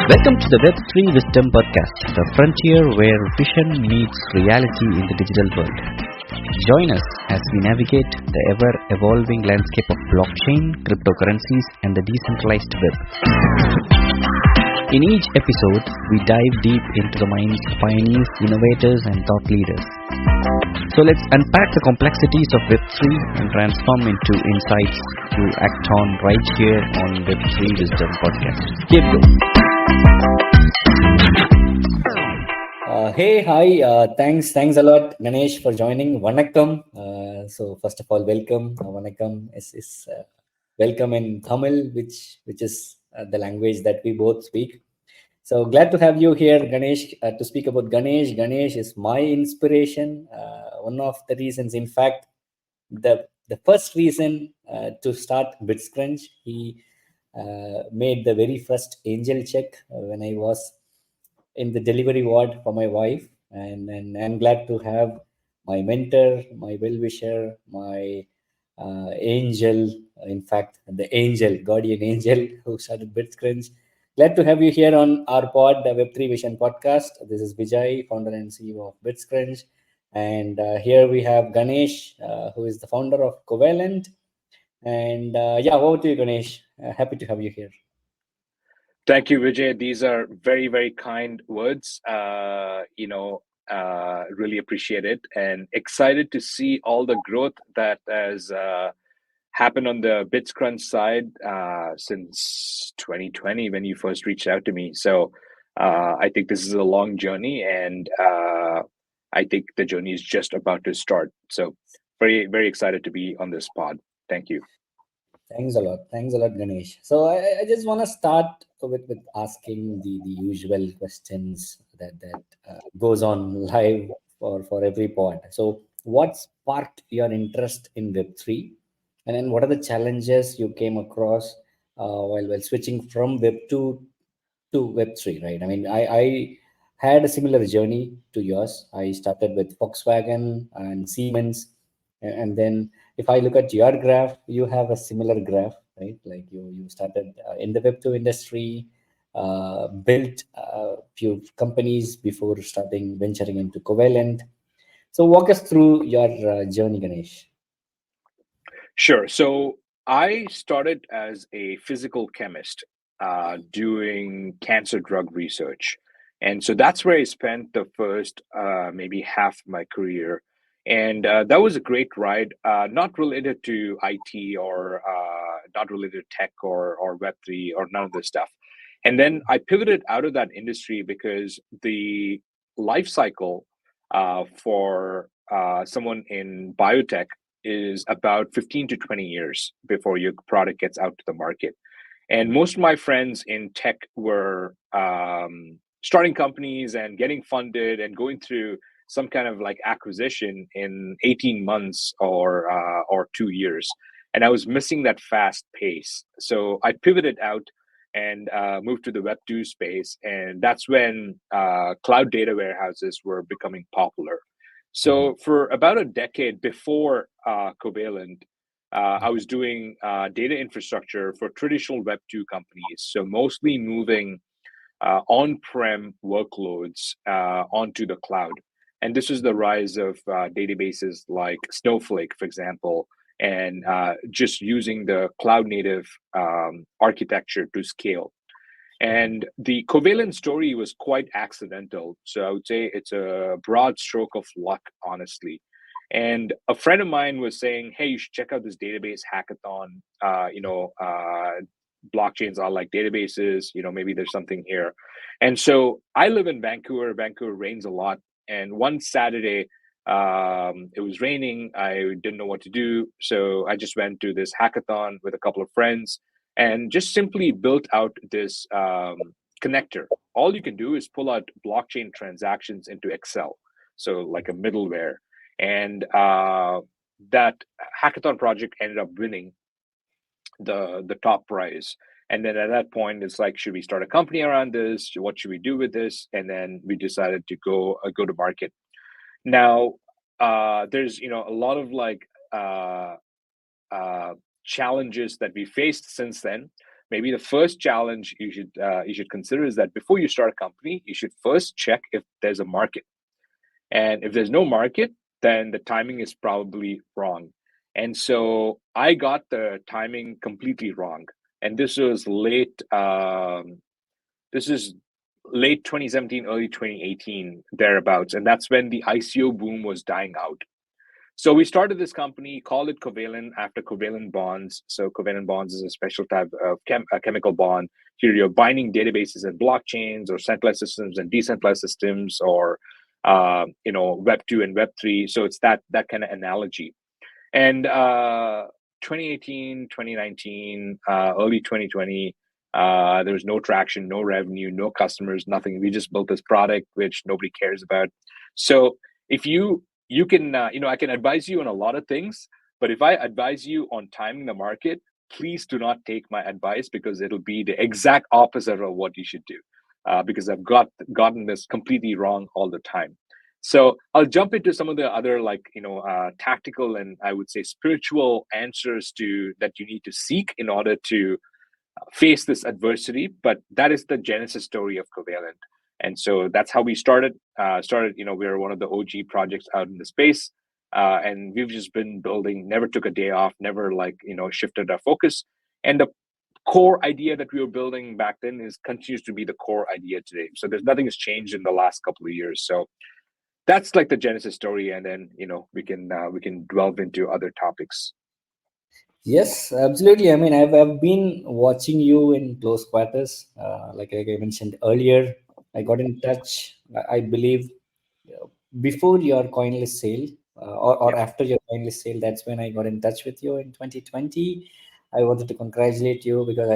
Welcome to the Web3 Wisdom Podcast, the frontier where vision meets reality in the digital world. Join us as we navigate the ever-evolving landscape of blockchain, cryptocurrencies, and the decentralized web. In each episode, we dive deep into the minds of pioneers, innovators, and thought leaders. So let's unpack the complexities of Web3 and transform into insights to act on right here on Web3 Wisdom Podcast. Here we go. Thanks a lot, Ganesh, for joining. Vanakkam. So first of all, welcome. Vanakkam is welcome in Tamil, which is the language that we both speak. So glad to have you here, Ganesh, to speak about Ganesh. Ganesh is my inspiration. One of the reasons, in fact, the first reason to start BitsCrunch, he made the very first angel check when I was in the delivery ward for my wife, and I'm glad to have my mentor, my well-wisher, my angel, in fact, the angel, guardian angel who started BitsCrunch. Glad to have you here on our pod, the Web3 Vision Podcast. This is Vijay, founder and CEO of BitsCrunch. And here we have Ganesh, who is the founder of Covalent. And over to you, Ganesh. Happy to have you here. Thank you, Vijay. These are very, very kind words. Really appreciate it and excited to see all the growth that has happened on the BitsCrunch side since 2020 when you first reached out to me. So I think this is a long journey, and I think the journey is just about to start. So very, very excited to be on this pod. Thank you. Thanks a lot, Ganesh. So I just want to start with asking the usual questions that goes on live for every pod. So what sparked your interest in Web3, and then what are the challenges you came across while switching from Web2 to Web3? Right. I mean, I had a similar journey to yours. I started with Volkswagen and Siemens, and then if I look at your graph, you have a similar graph, right? Like you started in the Web2 industry, built a few companies before starting venturing into Covalent. So walk us through your journey, Ganesh. Sure. So I started as a physical chemist doing cancer drug research. And so that's where I spent the first maybe half of my career. And that was a great ride, not related to IT or not related to tech or Web3 or none of this stuff. And then I pivoted out of that industry because the life cycle for someone in biotech is about 15 to 20 years before your product gets out to the market. And most of my friends in tech were starting companies and getting funded and going through some kind of like acquisition in 18 months or 2 years. And I was missing that fast pace. So I pivoted out and moved to the Web2 space. And that's when cloud data warehouses were becoming popular. So for about a decade before Covalent, I was doing data infrastructure for traditional Web2 companies. So mostly moving on-prem workloads onto the cloud. And this is the rise of databases like Snowflake, for example, and just using the cloud native architecture to scale. And the Covalent story was quite accidental. So I would say it's a broad stroke of luck, honestly. And a friend of mine was saying, hey, you should check out this database hackathon. Blockchains are like databases, maybe there's something here. And so I live in Vancouver. Vancouver rains a lot. And one Saturday, it was raining. I didn't know what to do. So I just went to this hackathon with a couple of friends and just simply built out this connector. All you can do is pull out blockchain transactions into Excel. So like a middleware. And that hackathon project ended up winning the top prize. And then at that point, it's like, should we start a company around this? What should we do with this? And then we decided to go to market. Now, there's a lot of like challenges that we faced since then, maybe the first challenge you should consider is that before you start a company, you should first check if there's a market. And if there's no market, then the timing is probably wrong. And so I got the timing completely wrong. And this is late 2017, early 2018, thereabouts. And that's when the ICO boom was dying out. So we started this company, called it Covalent after covalent bonds. So covalent bonds is a special type of chemical bond. Here you're binding databases and blockchains, or centralized systems and decentralized systems, or Web 2 and Web 3. So it's that kind of analogy. And 2018, 2019, early 2020, there was no traction, no revenue, no customers, nothing. We just built this product which nobody cares about. So if you can, I can advise you on a lot of things, but if I advise you on timing the market, please do not take my advice, because it'll be the exact opposite of what you should do, because I've gotten this completely wrong all the time. So I'll jump into some of the other tactical and I would say spiritual answers that you need to seek in order to face this adversity. But that is the genesis story of Covalent. And so that's how we started. We were one of the OG projects out in the space, and we've just been building. Never took a day off. Never shifted our focus. And the core idea that we were building back then continues to be the core idea today. So nothing has changed in the last couple of years. So that's like the genesis story, and then we can delve into other topics. Yes, absolutely. I mean, I've been watching you in close quarters. Like I mentioned earlier, I got in touch, I believe, before your coinless sale, or Yeah. after your coinless sale. That's when I got in touch with you in 2020. I wanted to congratulate you because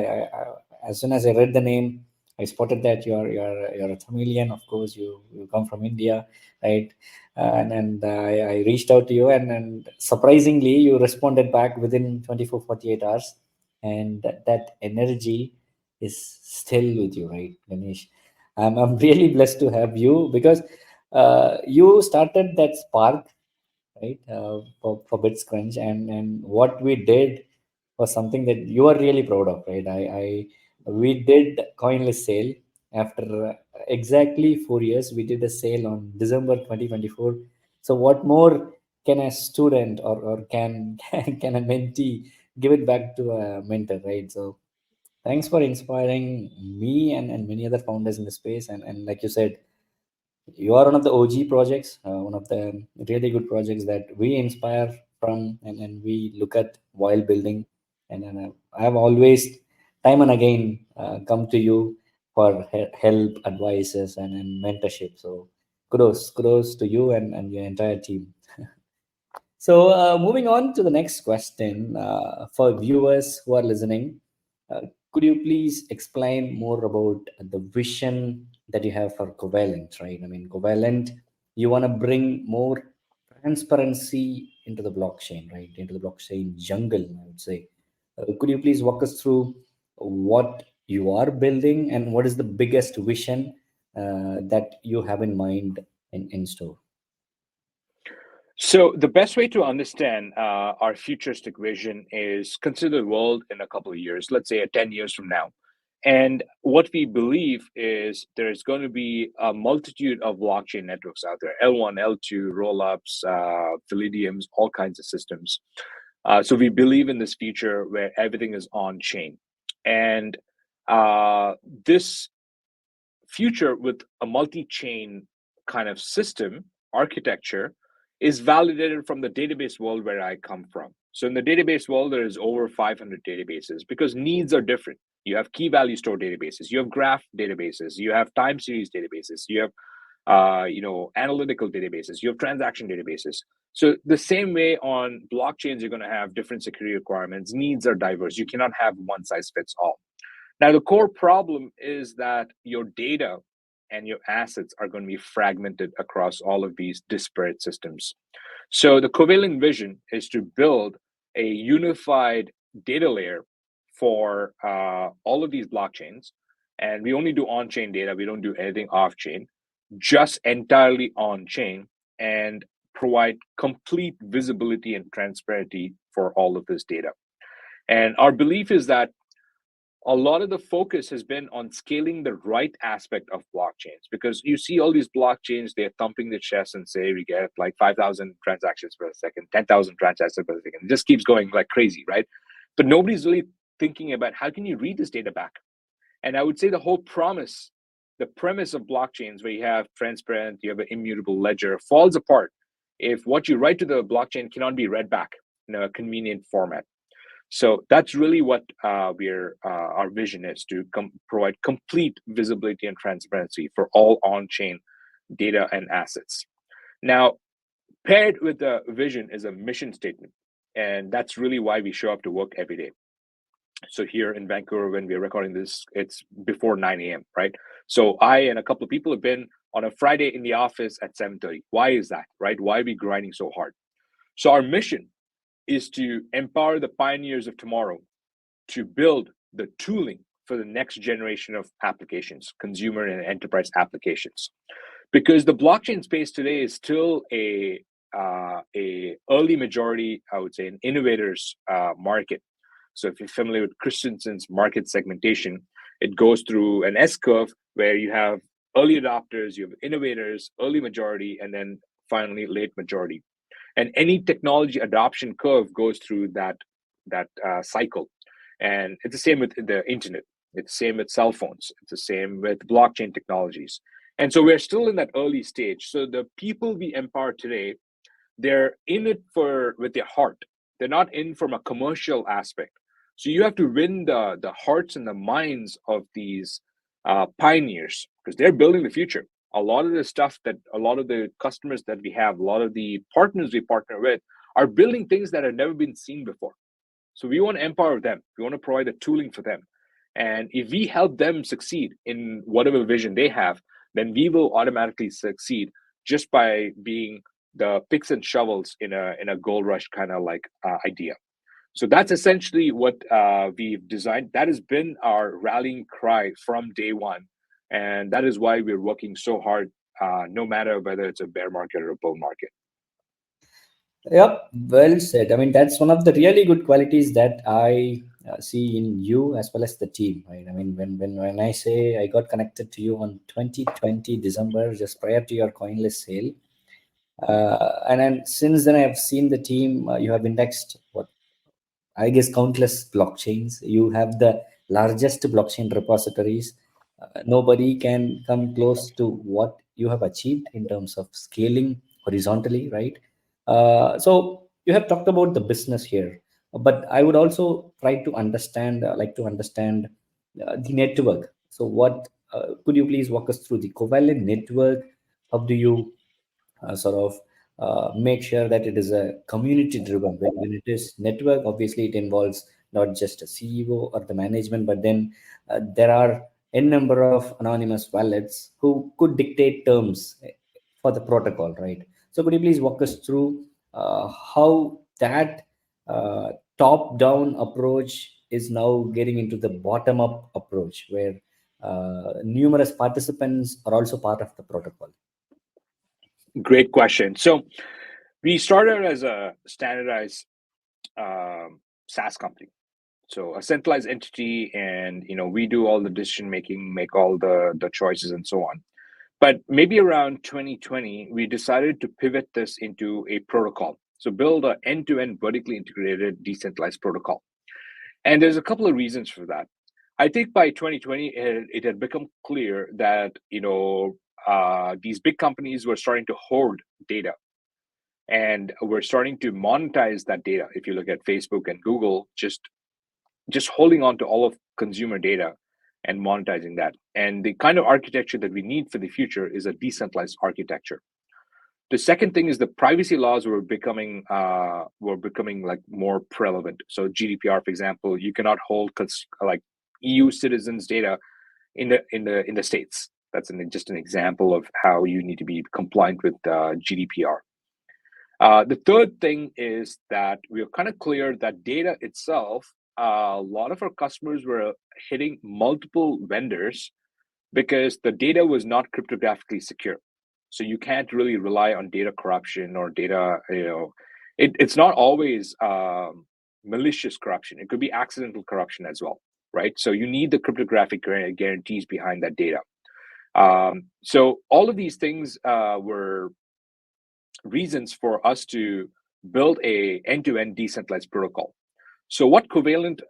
as soon as I read the name, I spotted that you're a Tamilian. Of course, you come from India, right? I reached out to you, and surprisingly, you responded back within 24, 48 hours, and that energy is still with you, right, Ganesh? I'm really blessed to have you, because you started that spark, right, for BitScrunch, and what we did was something that you are really proud of, right? We did coinless sale after exactly 4 years. We did a sale on December 2024. So what more can a student, or can a mentee give it back to a mentor, right? So thanks for inspiring me and many other founders in the space. And like you said, you are one of the OG projects, one of the really good projects that we inspire from, and we look at while building. And I've always, time and again, come to you for help, advices, and mentorship. So kudos to you and your entire team. So, moving on to the next question, for viewers who are listening, uh, could you please explain more about the vision that you have for Covalent, right? I mean, Covalent, you want to bring more transparency into the blockchain, right? Into the blockchain jungle, I would say. Could you please walk us through what you are building, and what is the biggest vision that you have in mind in store? So the best way to understand our futuristic vision is consider the world in a couple of years, let's say 10 years from now. And what we believe is there's going to be a multitude of blockchain networks out there: L1, L2, rollups, Validiums, all kinds of systems. So we believe in this future where everything is on chain. And this future with a multi-chain kind of system architecture is validated from the database world where I come from. So in the database world, there is over 500 databases, because needs are different. You have key value store databases, you have graph databases, you have time series databases, you have analytical databases, you have transaction databases. So the same way on blockchains, you're going to have different security requirements. Needs are diverse. You cannot have one size fits all. Now, the core problem is that your data and your assets are going to be fragmented across all of these disparate systems. So the Covalent vision is to build a unified data layer for all of these blockchains. And we only do on-chain data. We don't do anything off-chain, just entirely on-chain, and provide complete visibility and transparency for all of this data. And our belief is that a lot of the focus has been on scaling the right aspect of blockchains, because you see all these blockchains, they're thumping the chest and say we get like 5,000 transactions per second, 10,000 transactions per second. It just keeps going like crazy, right? But nobody's really thinking about how can you read this data back. And I would say the whole the premise of blockchains, where you have transparent, you have an immutable ledger, falls apart if what you write to the blockchain cannot be read back in a convenient format. So that's really what our vision is, to provide complete visibility and transparency for all on-chain data and assets. Now, paired with the vision is a mission statement, and that's really why we show up to work every day. So here in Vancouver, when we're recording this, it's before 9 a.m., right? So I and a couple of people have been on a Friday in the office at 7:30. Why is that, right? Why are we grinding so hard? So our mission is to empower the pioneers of tomorrow to build the tooling for the next generation of applications, consumer and enterprise applications. Because the blockchain space today is still a early majority, I would say, an innovators market. So if you're familiar with Christensen's market segmentation, it goes through an S curve where you have early adopters, you have innovators, early majority, and then finally late majority. And any technology adoption curve goes through that cycle. And it's the same with the internet. It's the same with cell phones. It's the same with blockchain technologies. And so we're still in that early stage. So the people we empower today, they're in it with their heart. They're not in from a commercial aspect. So you have to win the hearts and the minds of these pioneers, because they're building the future. A lot of the stuff that a lot of the customers that we have, a lot of the partners we partner with are building things that have never been seen before. So we want to empower them. We want to provide the tooling for them. And if we help them succeed in whatever vision they have, then we will automatically succeed just by being the picks and shovels in a gold rush kind of like idea. So that's essentially what we've designed. That has been our rallying cry from day one. And that is why we're working so hard, no matter whether it's a bear market or a bull market. Yep, well said. I mean, that's one of the really good qualities that I see in you as well as the team, right? I mean, when I say I got connected to you on 2020 December, just prior to your coinless sale, and then since then I have seen the team. You have indexed what I guess countless blockchains. You have the largest blockchain repositories. Nobody can come close to what you have achieved in terms of scaling horizontally, right? So you have talked about the business here, but I would also try to understand, the network. So what could you please walk us through the Covalent network? How do you sort of make sure that it is a community driven? When it is network, obviously it involves not just a CEO or the management, but then there are n number of anonymous wallets who could dictate terms for the protocol, right? So could you please walk us through how that top down approach is now getting into the bottom up approach, where numerous participants are also part of the protocol? Great question. So we started as a standardized SaaS company, so a centralized entity, and we do all the decision making, make all the choices, and so on. But maybe around 2020, we decided to pivot this into a protocol. So build an end-to-end vertically integrated decentralized protocol. And there's a couple of reasons for that. I think by 2020, it had become clear that these big companies were starting to hoard data, and we're starting to monetize that data. If you look at Facebook and Google, just holding on to all of consumer data and monetizing that. And the kind of architecture that we need for the future is a decentralized architecture. The second thing is the privacy laws were becoming like more prevalent. So GDPR, for example, you cannot hold like EU citizens' data in the states. That's just an example of how you need to be compliant with GDPR. The third thing is that we are kind of clear that data itself, a lot of our customers were hitting multiple vendors because the data was not cryptographically secure. So you can't really rely on data corruption or data, it's not always malicious corruption. It could be accidental corruption as well. right? So you need the cryptographic guarantees behind that data. So all of these things were reasons for us to build a end-to-end decentralized protocol. So what Covalent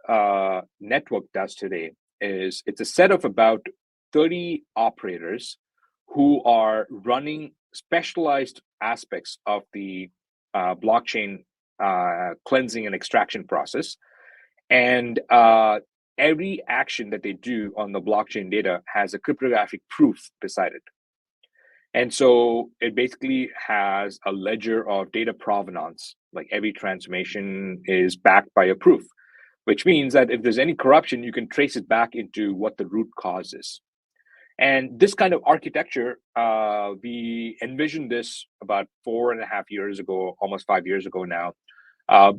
Network does today is it's a set of about 30 operators who are running specialized aspects of the blockchain cleansing and extraction process. And every action that they do on the blockchain data has a cryptographic proof beside it. And so it basically has a ledger of data provenance. Like every transformation is backed by a proof, which means that if there's any corruption, you can trace it back into what the root cause is. And this kind of architecture, we envisioned this about 4.5 years ago, almost 5 years ago now,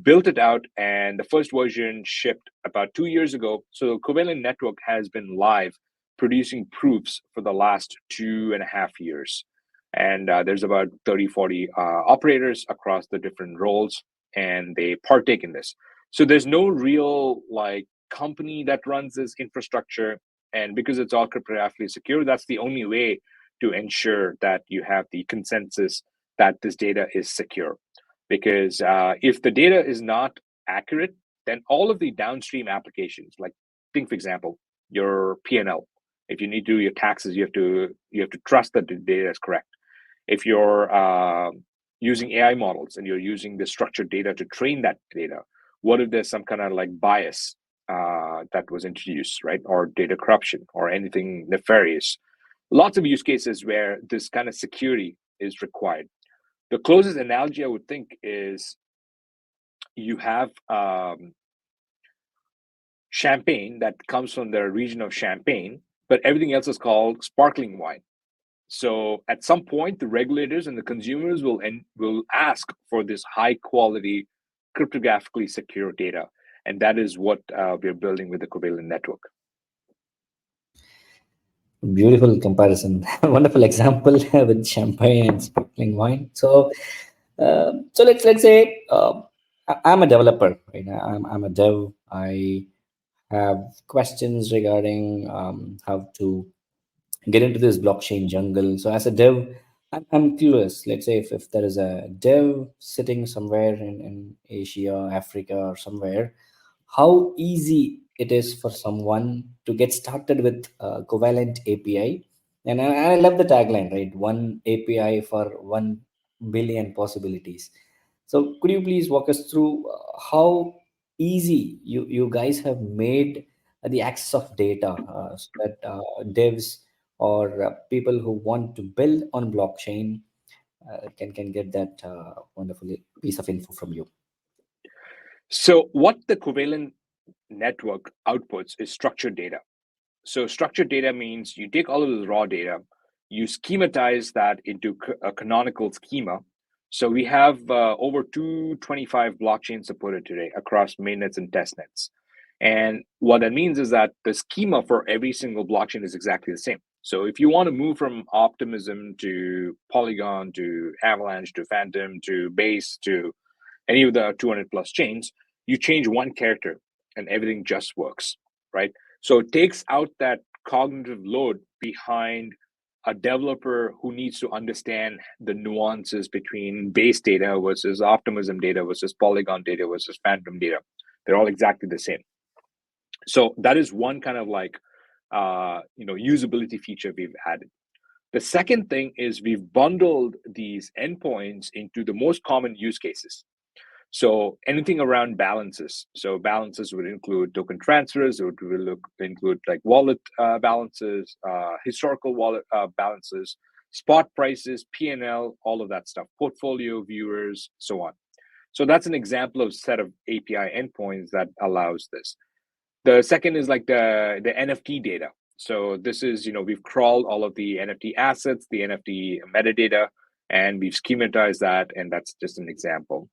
built it out, and the first version shipped about 2 years ago. So Covalent Network has been live producing proofs for the last 2.5 years. And there's about 30, 40 operators across the different roles, and they partake in this. So there's no real like company that runs this infrastructure. And because it's all cryptographically secure, that's the only way to ensure that you have the consensus that this data is secure. Because if the data is not accurate, then all of the downstream applications, like think, for example, your P&L, if you need to do your taxes, you have to trust that the data is correct. If you're using AI models and you're using the structured data to train that data, what if there's some kind of like bias that was introduced, right? Or data corruption or anything nefarious? Lots of use cases where this kind of security is required. The closest analogy I would think is you have champagne that comes from the region of Champagne, but everything else is called sparkling wine. So at some point, the regulators and the consumers will ask for this high quality, cryptographically secure data. And that is what we're building with the Covalent network. Beautiful comparison. Wonderful example with champagne and sparkling wine. So let's say I'm a developer. Right? I'm a dev. I have questions regarding how to get into this blockchain jungle. So as a dev, I'm curious. Let's say if there is a dev sitting somewhere in Asia, Africa, or somewhere, how easy it is for someone to get started with Covalent API. And I love the tagline, right? One API for 1 billion possibilities. So could you please walk us through how easy you guys have made the access of data so that devs or people who want to build on blockchain can get that wonderful piece of info from you? So what the Covalent network outputs is structured data. So structured data means you take all of the raw data, you schematize that into a canonical schema. So we have over 225 blockchains supported today across mainnets and testnets. And what that means is that the schema for every single blockchain is exactly the same. So if you want to move from Optimism to Polygon to Avalanche to Phantom to Base to any of the 200 plus chains, you change one character and everything just works, right? So it takes out that cognitive load behind a developer who needs to understand the nuances between base data versus optimism data versus Polygon data versus Phantom data. They're all exactly the same. So that is one kind of like usability feature we've added. The second thing is we've bundled these endpoints into the most common use cases. So anything around balances. So balances would include token transfers. It would include like wallet balances, historical wallet balances, spot prices, P&L, all of that stuff, portfolio viewers, so on. So that's an example of set of API endpoints that allows this. The second is like the NFT data. So this is, we've crawled all of the NFT assets, the NFT metadata, and we've schematized that, and that's just an example.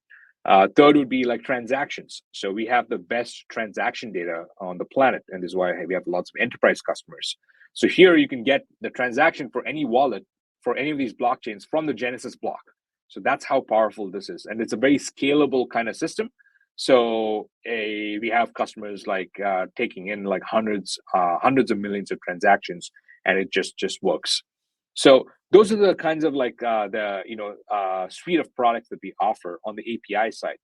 Third would be like transactions. So we have the best transaction data on the planet, and this is why we have lots of enterprise customers. So here you can get the transaction for any wallet, for any of these blockchains from the Genesis block. So that's how powerful this is. And it's a very scalable kind of system So we have customers like taking in like hundreds of millions of transactions, and it just works. So those are the kinds of like the suite of products that we offer on the API side.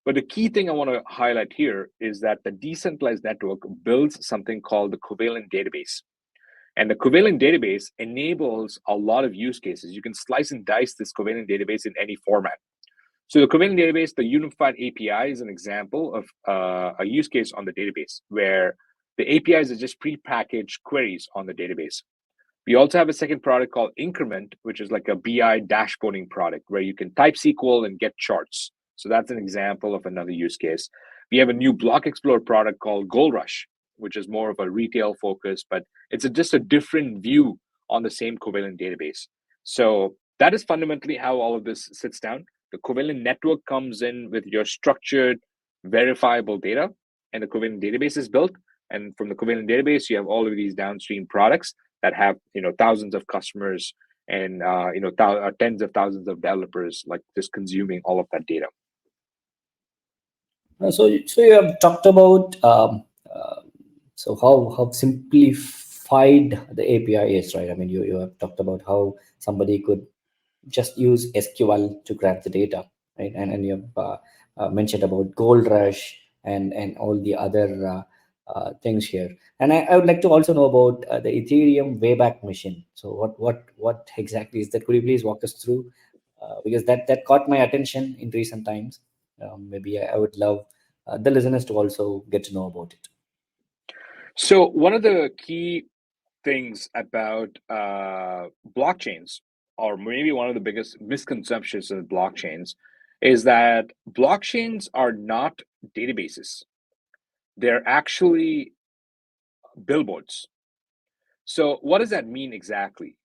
But the key thing I want to highlight here is that the decentralized network builds something called the Covalent database. And the Covalent database enables a lot of use cases. You can slice and dice this Covalent database in any format. So the Covalent database, the unified API, is an example of a use case on the database where the APIs are just prepackaged queries on the database. We also have a second product called Increment, which is like a BI dashboarding product where you can type SQL and get charts. So that's an example of another use case. We have a new Block Explorer product called Gold Rush, which is more of a retail focus, but it's just a different view on the same Covalent database. So that is fundamentally how all of this sits down. The Covalent network comes in with your structured, verifiable data, and the Covalent database is built. And from the Covalent database, you have all of these downstream products that have thousands of customers and tens of thousands of developers like just consuming all of that data. So you have talked about so how simplified the API is, right? I mean, you have talked about how somebody could just use SQL to grab the data, right? And you have mentioned about Gold Rush and all the other things here. And I would like to also know about the Ethereum Wayback Machine. So what exactly is that? Could you please walk us through? Because that caught my attention in recent times. Maybe I would love the listeners to also get to know about it. So one of the key things about blockchains, or maybe one of the biggest misconceptions of blockchains, is that blockchains are not databases. They're actually billboards. So what does that mean exactly?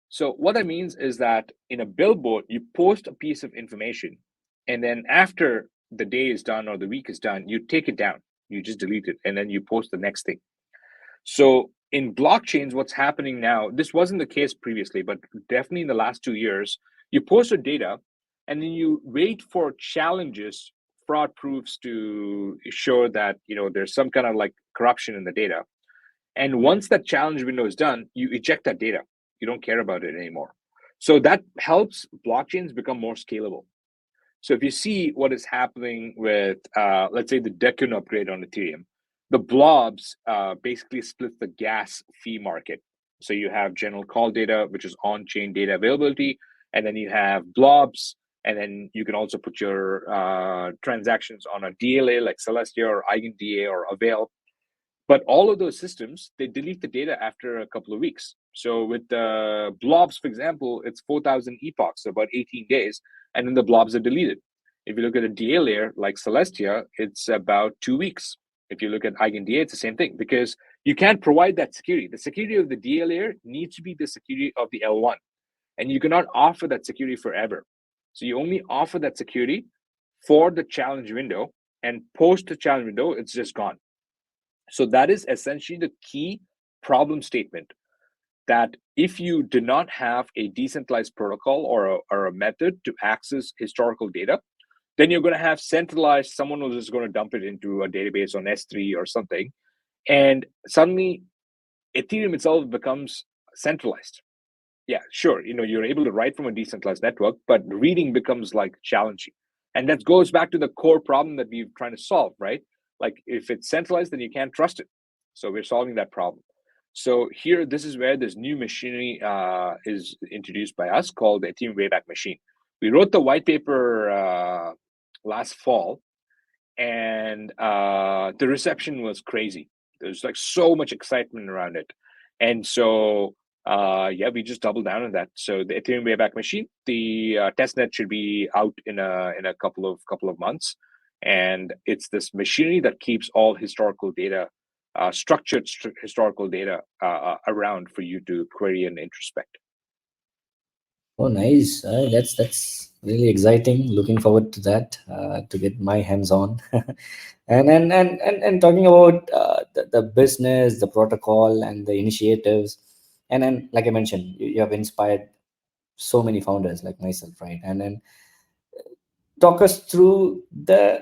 So what that means is that in a billboard, you post a piece of information, and then after the day is done or the week is done, you take it down. You just delete it, and then you post the next thing. So in blockchains, what's happening now, this wasn't the case previously, but definitely in the last 2 years, you post your data and then you wait for challenges, fraud proofs to show that there's some kind of like corruption in the data. And once that challenge window is done, you eject that data. You don't care about it anymore. So that helps blockchains become more scalable. So if you see what is happening with, let's say, the Deccan upgrade on Ethereum, the blobs basically split the gas fee market. So you have general call data, which is on-chain data availability, and then you have blobs, and then you can also put your transactions on a DLA like Celestia or EigenDA or Avail. But all of those systems, they delete the data after a couple of weeks. So with the blobs, for example, it's 4,000 epochs, so about 18 days, and then the blobs are deleted. If you look at a DA layer like Celestia, it's about 2 weeks. If you look at EigenDA, it's the same thing because you can't provide that security. The security of the DA layer needs to be the security of the L1, and you cannot offer that security forever. So you only offer that security for the challenge window, and post the challenge window, it's just gone. So that is essentially the key problem statement, that if you do not have a decentralized protocol or a method to access historical data, then you're going to have centralized, someone who's just going to dump it into a database on S3 or something. And suddenly Ethereum itself becomes centralized. Yeah, sure. You're able to write from a decentralized network, but reading becomes like challenging. And that goes back to the core problem that we're trying to solve, right? Like if it's centralized, then you can't trust it. So we're solving that problem. So here, this is where this new machinery is introduced by us called the Ethereum Wayback Machine. We wrote the white paper last fall, and the reception was crazy. There's like so much excitement around it. And so we just doubled down on that. So the Ethereum Wayback Machine, the testnet should be out in a couple of months, and it's this machinery that keeps all historical data, structured historical data, around for you to query and introspect. Oh, nice. That's really exciting. Looking forward to that, to get my hands on. And talking about the business, the protocol, and the initiatives, and then like I mentioned, you have inspired so many founders like myself, right? And then talk us through the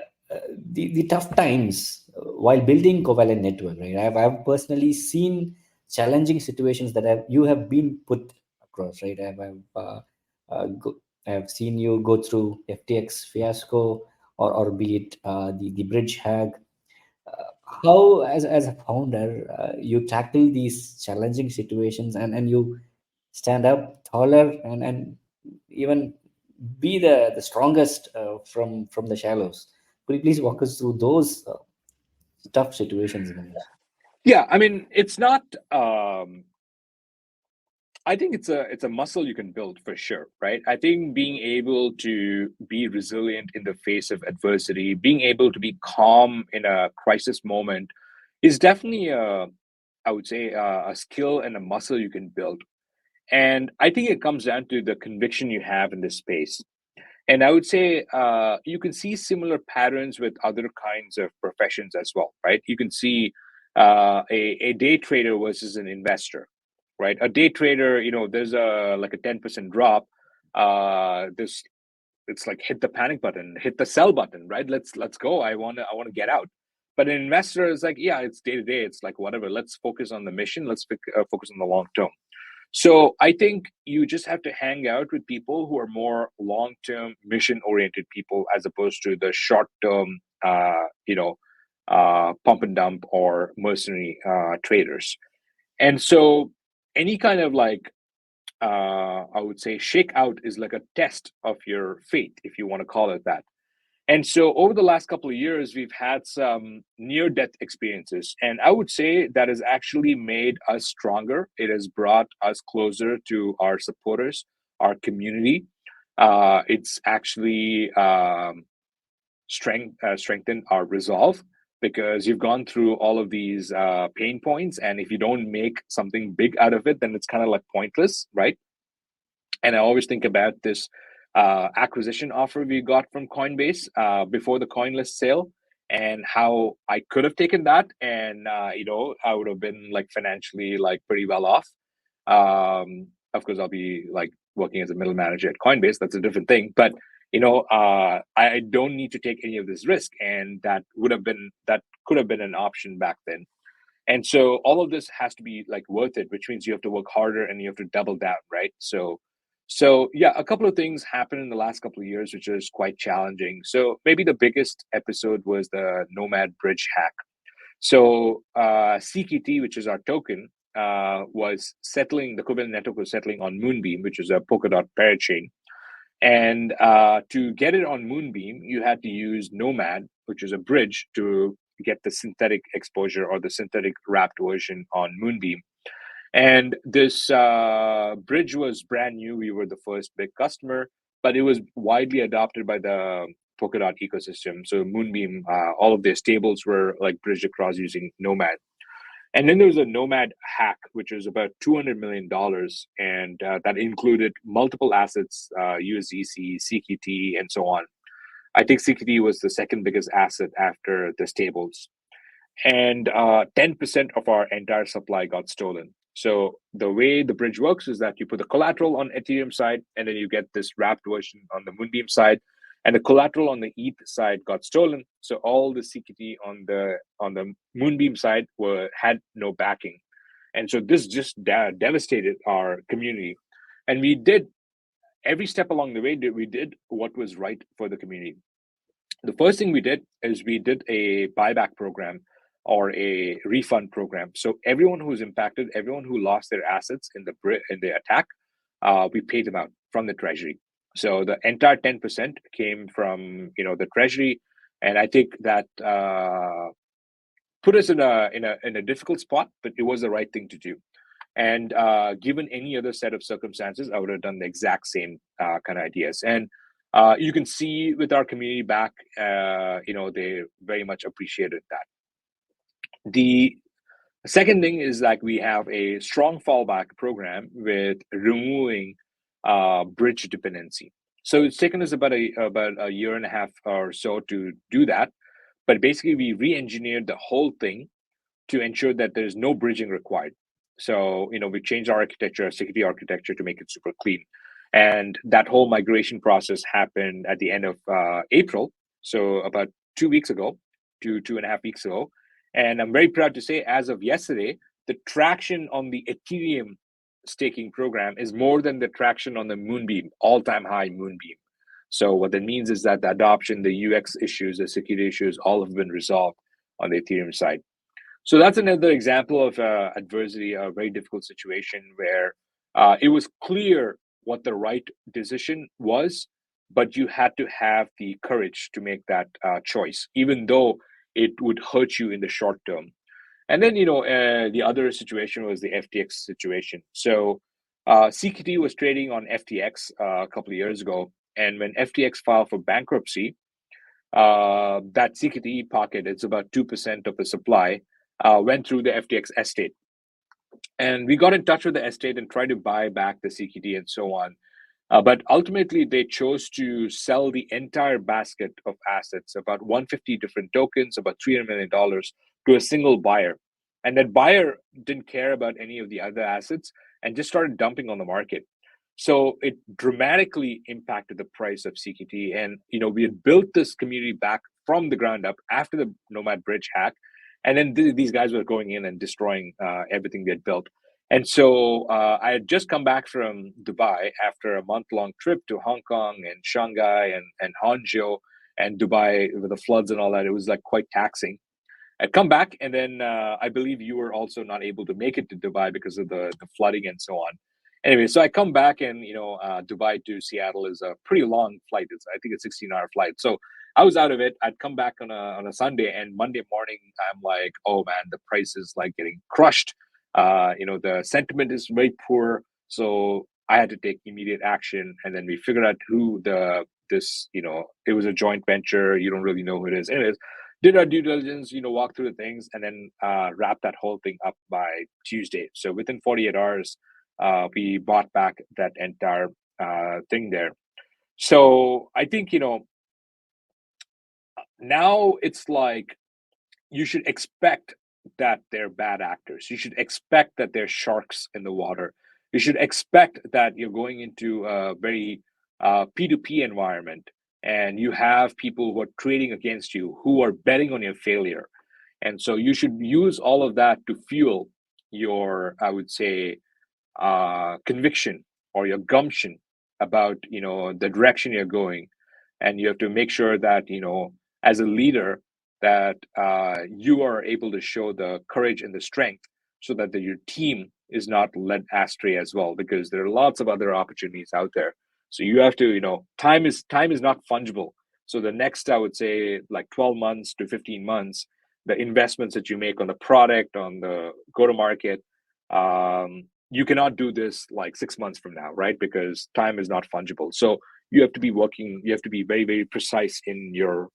the tough times while building Covalent network, right? I've personally seen challenging situations that you have been put across, right? I've seen you go through FTX fiasco, or be it the bridge hack. How, as a founder, you tackle these challenging situations, and you stand up taller, and even be the strongest from the shallows. Could you please walk us through those tough situations, Ganesh? Yeah, I mean, it's not. I think it's a muscle you can build for sure, right? I think being able to be resilient in the face of adversity, being able to be calm in a crisis moment, is definitely I would say a skill and a muscle you can build. And I think it comes down to the conviction you have in this space. And I would say you can see similar patterns with other kinds of professions as well, right? You can see a day trader versus an investor, right? A day trader, there's a like a 10% drop. This It's like hit the panic button, hit the sell button, right? Let's go. I want to get out. But an investor is like, yeah, it's day to day. It's like whatever. Let's focus on the mission. Let's focus on the long term. So I think you just have to hang out with people who are more long-term, mission-oriented people as opposed to the short-term, pump and dump or mercenary traders. And so any kind of like, I would say, shakeout is like a test of your faith, if you want to call it that. And so over the last couple of years, we've had some near death experiences. And I would say that has actually made us stronger. It has brought us closer to our supporters, our community. It's actually strengthened our resolve because you've gone through all of these pain points. And if you don't make something big out of it, then it's kind of like pointless, right? And I always think about this acquisition offer we got from Coinbase before the CoinList sale, and how I could have taken that, and I would have been like financially like pretty well off. Of course, I'll be like working as a middle manager at Coinbase. That's a different thing, but I don't need to take any of this risk, and that could have been an option back then. And so all of this has to be like worth it, which means you have to work harder and you have to double down, right? So yeah, a couple of things happened in the last couple of years, which is quite challenging. So maybe the biggest episode was the Nomad Bridge hack. So CKT, which is our token, was settling, the Covalent network was settling on Moonbeam, which is a Polkadot parachain. And to get it on Moonbeam, you had to use Nomad, which is a bridge, to get the synthetic exposure or the synthetic wrapped version on Moonbeam. And this bridge was brand new. We were the first big customer, but it was widely adopted by the Polkadot ecosystem. So Moonbeam, all of their stables were like bridged across using Nomad. And then there was a Nomad hack, which was about $200 million, and that included multiple assets, USDC, CKT, and so on. I think CKT was the second biggest asset after the stables, and 10% of our entire supply got stolen. So the way the bridge works is that you put the collateral on Ethereum side, and then you get this wrapped version on the Moonbeam side, and the collateral on the ETH side got stolen. So all the CKT on the Moonbeam side had no backing, and so this just devastated our community. And we did every step along the way. We did what was right for the community. The first thing we did is we did a buyback program or a refund program. So everyone who was impacted, everyone who lost their assets in the attack, we paid them out from the treasury. So the entire 10% came from the treasury, and I think that put us in a difficult spot, but it was the right thing to do. And given any other set of circumstances, I would have done the exact same kind of ideas. And you can see with our community back, they very much appreciated that. The second thing is like we have a strong fallback program with removing bridge dependency. So it's taken us about a year and a half or so to do that. But basically, we re-engineered the whole thing to ensure that there's no bridging required. So, we changed our architecture, our security architecture, to make it super clean. And that whole migration process happened at the end of April. So about 2 weeks ago, 2.5 weeks ago. And I'm very proud to say, as of yesterday, the traction on the Ethereum staking program is more than the traction on the Moonbeam, all-time high Moonbeam. So what that means is that the adoption, the UX issues, the security issues, all have been resolved on the Ethereum side. So that's another example of adversity, a very difficult situation where it was clear what the right decision was, but you had to have the courage to make that choice, even though it would hurt you in the short term. And then, the other situation was the FTX situation. So CKT was trading on FTX a couple of years ago. And when FTX filed for bankruptcy, that CKT pocket, it's about 2% of the supply, went through the FTX estate. And we got in touch with the estate and tried to buy back the CKT and so on. But ultimately, they chose to sell the entire basket of assets, about 150 different tokens, about $300 million, to a single buyer. And that buyer didn't care about any of the other assets and just started dumping on the market. So it dramatically impacted the price of CKT. And, we had built this community back from the ground up after the Nomad Bridge hack. And then these guys were going in and destroying everything they had built. And so I had just come back from Dubai after a month-long trip to Hong Kong and Shanghai and Hangzhou and Dubai with the floods and all that. It was like quite taxing. I'd come back, and then I believe you were also not able to make it to Dubai because of the flooding and so on. Anyway, so I come back, and Dubai to Seattle is a pretty long flight. I think it's a 16-hour flight. So I was out of it. I'd come back on a Sunday, and Monday morning, I'm like, oh man, the price is like getting crushed. The sentiment is very poor. So I had to take immediate action, and then we figured out who it was a joint venture. You don't really know who it is. Anyways, did our due diligence, walk through the things, and then wrap that whole thing up by Tuesday. So within 48 hours, we bought back that entire thing there. So I think, now it's like you should expect that they're bad actors. You should expect that they're sharks in the water. You should expect that you're going into a very P2P environment, and you have people who are trading against you, who are betting on your failure. And so you should use all of that to fuel your, I would say, conviction or your gumption about, the direction you're going. And you have to make sure that, as a leader, that you are able to show the courage and the strength so that your team is not led astray as well, because there are lots of other opportunities out there. So you have to, time is not fungible. So the next, I would say, like 12 months to 15 months, the investments that you make on the product, on the go-to-market, you cannot do this like 6 months from now, right? Because time is not fungible. So you have to be very, very precise in your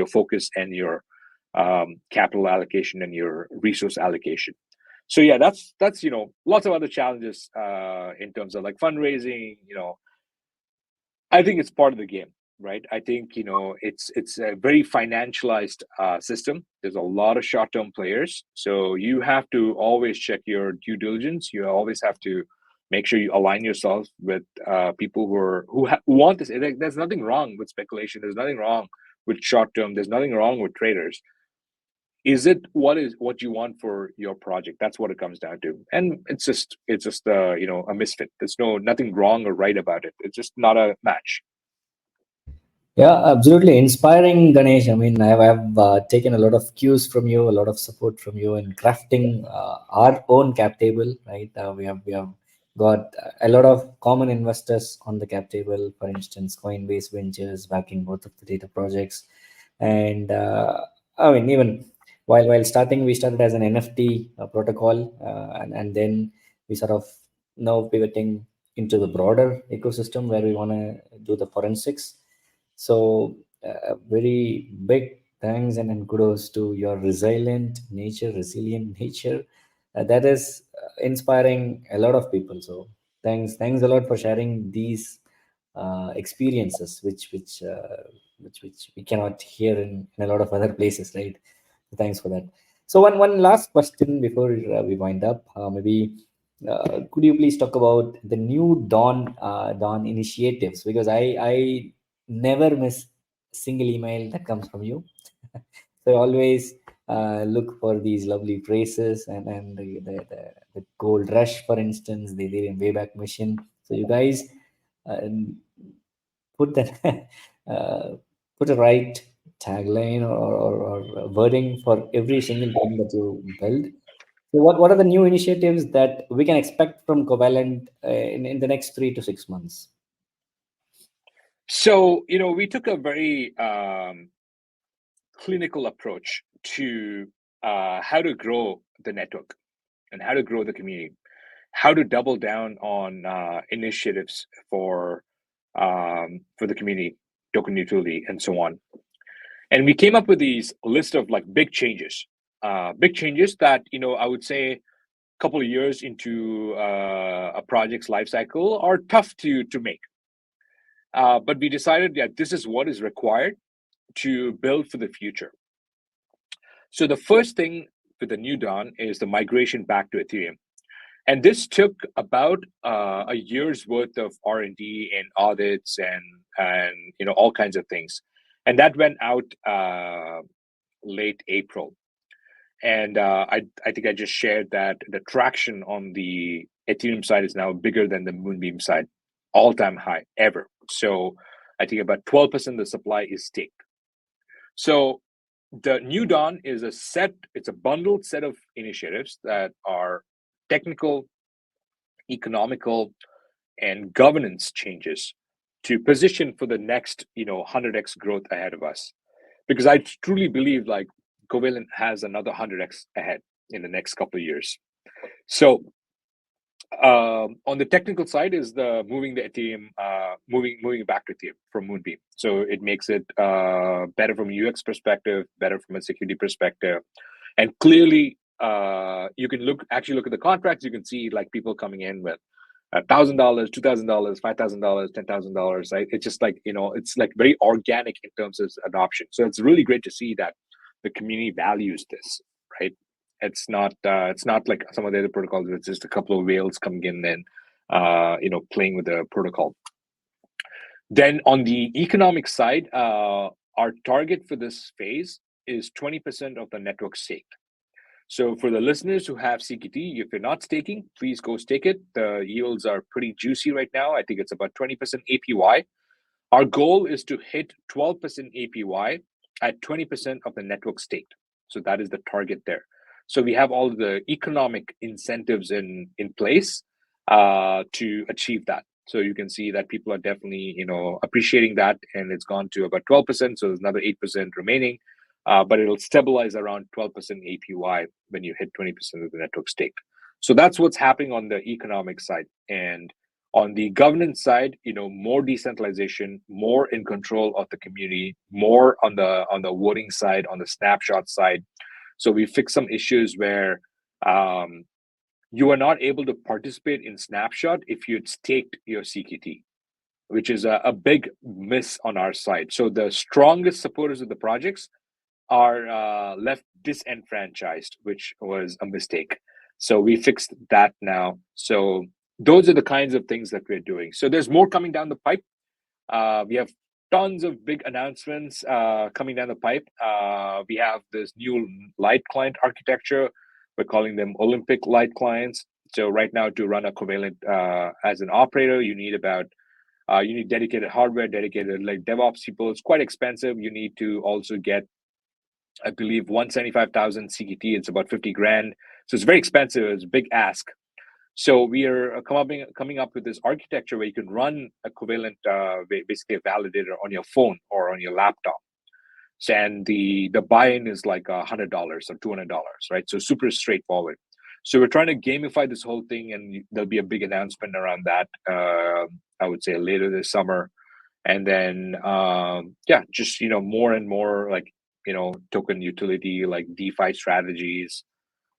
focus and your capital allocation and your resource allocation. So yeah, that's lots of other challenges in terms of like fundraising. I think it's part of the game, right? I think it's a very financialized system. There's a lot of short-term players, so you have to always check your due diligence. You always have to make sure you align yourself with people who want this. There's nothing wrong with speculation. There's nothing wrong with short-term. There's nothing wrong with traders. Is it what you want for your project? That's what it comes down to. And it's just a misfit. There's nothing wrong or right about it. It's just not a match. Yeah, absolutely inspiring, Ganesh. I mean, I've taken a lot of cues from you, a lot of support from you in crafting our own cap table. Right, we have got a lot of common investors on the cap table. For instance, Coinbase Ventures backing both of the data projects, and I mean, even while starting, we started as an NFT protocol, and then we sort of now pivoting into the broader ecosystem where we want to do the forensics. So, very big thanks and kudos to your resilient nature. That is inspiring a lot of people. So, thanks a lot for sharing these experiences, which we cannot hear in a lot of other places, right? So thanks for that. So, one last question before we wind up, maybe. Could you please talk about the new Dawn initiatives? Because I never miss a single email that comes from you. So I always look for these lovely phrases, and the gold rush, for instance, the Ethereum Wayback Machine. So you guys uh, put that uh, put a right tagline or wording for every single thing that you build. So what are the new initiatives that we can expect from Covalent in the next 3 to 6 months? So, we took a very clinical approach to how to grow the network and how to grow the community, how to double down on initiatives for the community, token utility, and so on. And we came up with these list of like big changes that I would say a couple of years into a project's life cycle are tough to make. But we decided that this is what is required to build for the future. So the first thing with the new dawn is the migration back to Ethereum. And this took about a year's worth of R&D and audits and all kinds of things. And that went out late April. And I think I just shared that the traction on the Ethereum side is now bigger than the Moonbeam side, all-time high ever. So I think about 12% of the supply is staked. So the new dawn is it's a bundled set of initiatives that are technical, economical, and governance changes to position for the next 100x growth ahead of us, because I truly believe like Covalent has another 100x ahead in the next couple of years. So on the technical side is the moving the Ethereum, moving back to Ethereum from Moonbeam. So it makes it better from a UX perspective, better from a security perspective, and clearly you can look at the contracts. You can see like people coming in with $1,000, $2,000, $5,000, $10,000. Right? It's just like it's like very organic in terms of adoption. So it's really great to see that the community values this, right? It's not like some of the other protocols. It's just a couple of whales coming in and playing with the protocol. Then on the economic side, our target for this phase is 20% of the network staked. So for the listeners who have CKT, if you're not staking, please go stake it. The yields are pretty juicy right now. I think it's about 20% APY. Our goal is to hit 12% APY at 20% of the network staked. So that is the target there. So we have all the economic incentives in place to achieve that. So you can see that people are definitely appreciating that, and it's gone to about 12%. So there's another 8% remaining, but it'll stabilize around 12% APY when you hit 20% of the network staked. So that's what's happening on the economic side. And on the governance side, more decentralization, more in control of the community, more on the voting side, on the snapshot side. So we fixed some issues where you are not able to participate in snapshot if you had staked your CKT, which is a big miss on our side. So the strongest supporters of the projects are left disenfranchised, which was a mistake. So we fixed that now. So those are the kinds of things that we're doing. So there's more coming down the pipe. We have tons of big announcements coming down the pipe. We have this new light client architecture. We're calling them Olympic light clients. So right now, to run a Covalent as an operator, you need dedicated hardware, dedicated like DevOps people. It's quite expensive. You need to also get, I believe, 175,000 CKT. It's about 50 grand. So it's very expensive. It's a big ask. So we are coming up with this architecture where you can run a Covalent, basically a validator on your phone or on your laptop. And the buy-in is like $100 or $200, right? So super straightforward. So we're trying to gamify this whole thing, and there'll be a big announcement around that. I would say later this summer, and then just more and more like token utility, like DeFi strategies,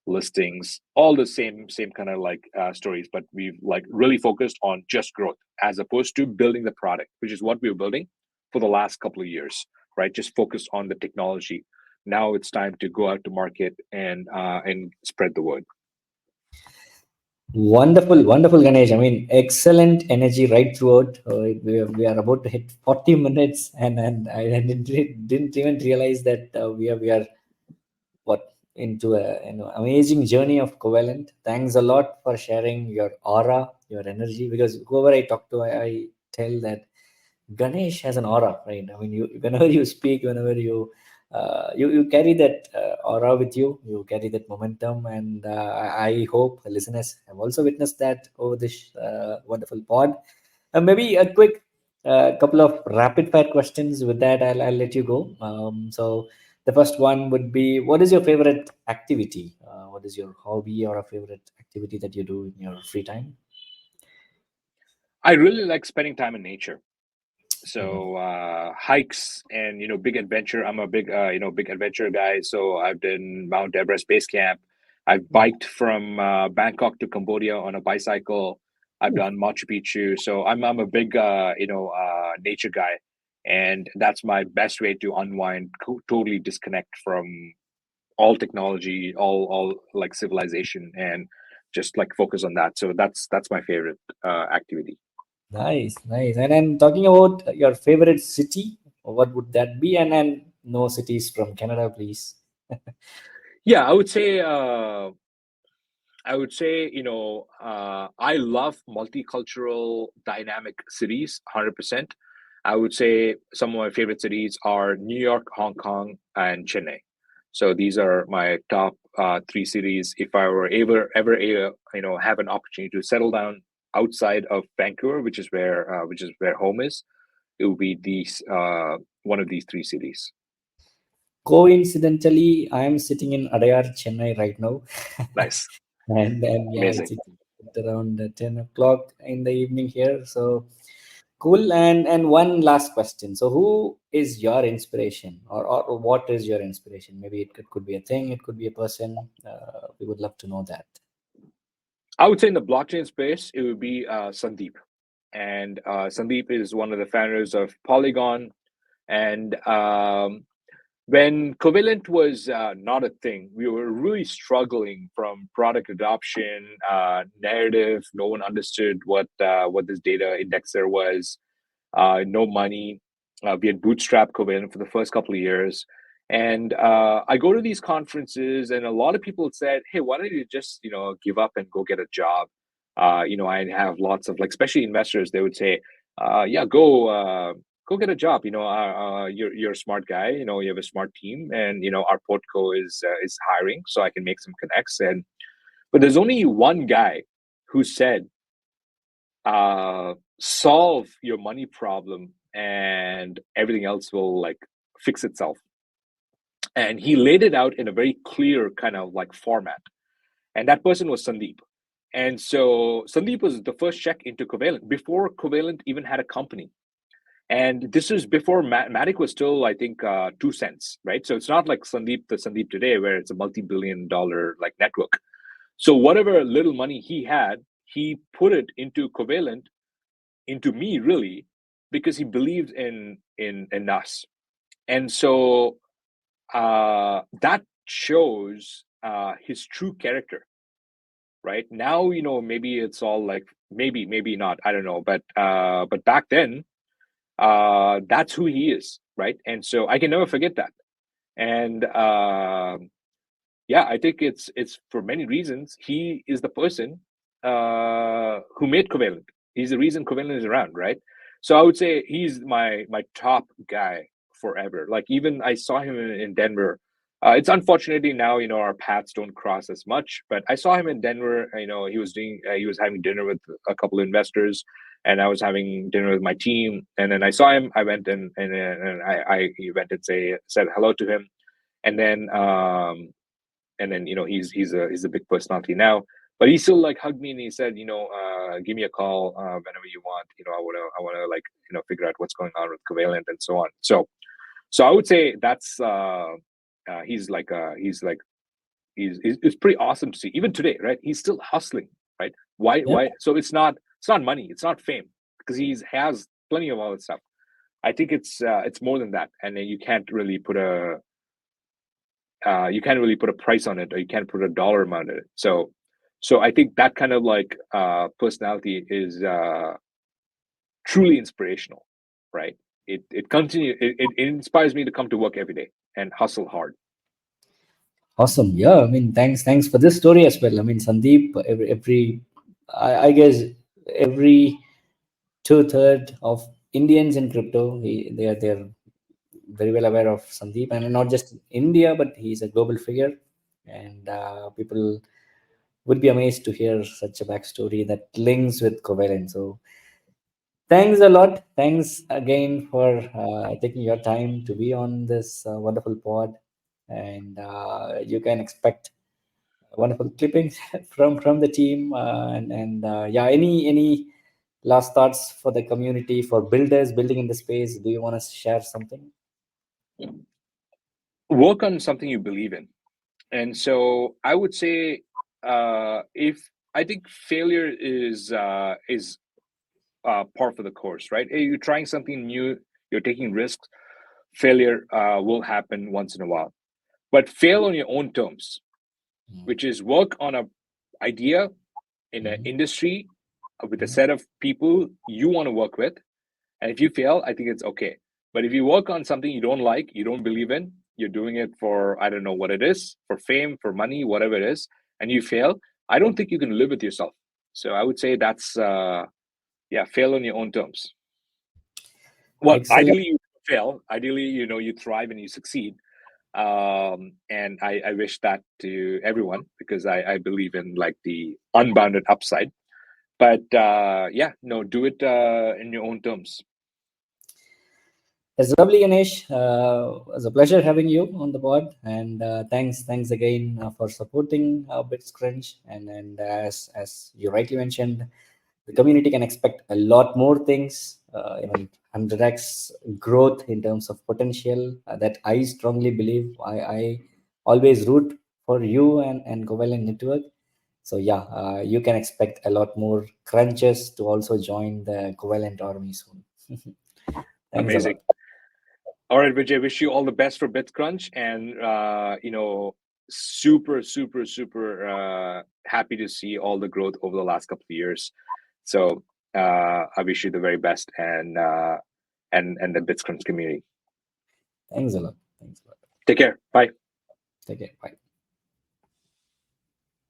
listings, all the same kind of like stories, but we've like really focused on just growth as opposed to building the product, which is what we were building for the last couple of years, right? Just focus on the technology. Now it's time to go out to market and spread the word. Wonderful, wonderful, Ganesh. I mean, excellent energy right throughout. We are about to hit 40 minutes, and I didn't even realize that we are what into a amazing journey of Covalent. Thanks a lot for sharing your aura, your energy. Because whoever I talk to, I tell that Ganesh has an aura, right? I mean, you whenever you speak, whenever you carry that aura with you, you carry that momentum, and I hope listeners have also witnessed that over this wonderful pod. Maybe a quick couple of rapid fire questions. With that, I'll let you go. So the first one would be: what is your favorite activity? What is your hobby or a favorite activity that you do in your free time? I really like spending time in nature. Mhm. So hikes and big adventure. I'm a big big adventure guy. So I've done Mount Everest base camp. I've biked from Bangkok to Cambodia on a bicycle. I've Ooh, done Machu Picchu. So I'm a big nature guy, and that's my best way to unwind, totally disconnect from all technology, all like civilization, and just like focus on that. So that's my favorite activity. nice, nice. And then talking about your favorite city, what would that be? And no cities from Canada, please. Yeah, I would say, I love multicultural, dynamic cities, 100%. I would say some of my favorite cities are New York, Hong Kong, and Chennai. So these are my top three cities. If I were ever have an opportunity to settle down outside of Vancouver, which is where home is, it would be these one of these three cities. Coincidentally, I am sitting in Adayar, Chennai right now. Nice, And yeah, amazing. it's around 10 o'clock in the evening here. So cool. And one last question. So who is your inspiration, or what is your inspiration? Maybe it could be a thing, it could be a person. We would love to know that. I would say in the blockchain space, it would be Sandeep. And Sandeep is one of the founders of Polygon. And when Covalent was not a thing, we were really struggling from product adoption, narrative. No one understood what this data indexer was. No money. We had bootstrapped Covalent for the first couple of years. And I go to these conferences, and a lot of people said, "Hey, why don't you just give up and go get a job?" I have lots of, like, especially investors. They would say, "Yeah, go get a job. You're a smart guy. You have a smart team, and our portco is hiring, so I can make some connects." And but there's only one guy who said, solve your money problem and everything else will like fix itself. And he laid it out in a very clear kind of like format. And that person was Sandeep. And so Sandeep was the first check into Covalent before Covalent even had a company. And this is before Matic was still, I think, 2 cents, right? So it's not like the Sandeep today, where it's a multi-billion-dollar like network. So whatever little money he had, he put it into Covalent, into me, really, because he believed in us. And so that shows his true character. Right now, maybe it's all like, maybe not, I don't know, but back then, that's who he is, right? And so I can never forget that. And yeah, I think it's for many reasons he is the person who made Covalent. He's the reason Covalent is around, right? So I would say he's my top guy forever. Like, even I saw him in Denver. It's unfortunately now, our paths don't cross as much, but I saw him in Denver. He was having dinner with a couple of investors, and I was having dinner with my team. And then I saw him. I went and I he went and said hello to him, and then he's a big personality now, but he still like hugged me and he said, give me a call whenever you want. I want to like figure out what's going on with Covalent and so on. So I would say that's it's pretty awesome to see even today, right? He's still hustling, right? Yeah. Why? So it's not money, it's not fame, because he has plenty of all that stuff. I think it's more than that, and then you can't really put a price on it, or you can't put a dollar amount on it. So So I think that kind of like personality is truly inspirational, right? It inspires me to come to work every day and hustle hard. Awesome. Yeah. I mean, thanks for this story as well. I mean, Sandeep, I guess every two-third of Indians in crypto, they're very well aware of Sandeep, and not just India, but he's a global figure, and people would be amazed to hear such a backstory that links with Covalent. So thanks a lot. Thanks again for taking your time to be on this wonderful pod, and you can expect wonderful clippings from the team, and yeah, any last thoughts for the community, for builders building in the space? Do you want to share something? Work on something you believe in. And so I would say, if I think failure is part of the course, right? Hey, you're trying something new, you're taking risks. Failure will happen once in a while, but fail on your own terms, which is work on a idea in an Mhm. industry with a Mhm. set of people you want to work with. And if you fail, I think it's okay. But if you work on something you don't like, you don't believe in, you're doing it for, I don't know what it is, for fame, for money, whatever it is, and you fail, I don't think you can live with yourself. So I would say that's, yeah, fail on your own terms. Well, Excellent. ideally you fail. Ideally, you thrive and you succeed. And I wish that to everyone because I believe in like the unbounded upside. But yeah, no, do it in your own terms. It's lovely, Ganesh. It was a pleasure having you on the pod, and thanks again for supporting BitsCrunch. And as you rightly mentioned, the community can expect a lot more things, even 100x growth in terms of potential. That I strongly believe. I always root for you and Covalent Network. So yeah, you can expect a lot more crunches to also join the Covalent army soon. Thanks a Amazing. lot. All right, Vijay, wish you all the best for BitCrunch and super, super, super happy to see all the growth over the last couple of years. So I wish you the very best and the BitCrunch community. Thanks a lot. Thanks a lot. Take care. Bye. Take care. Bye.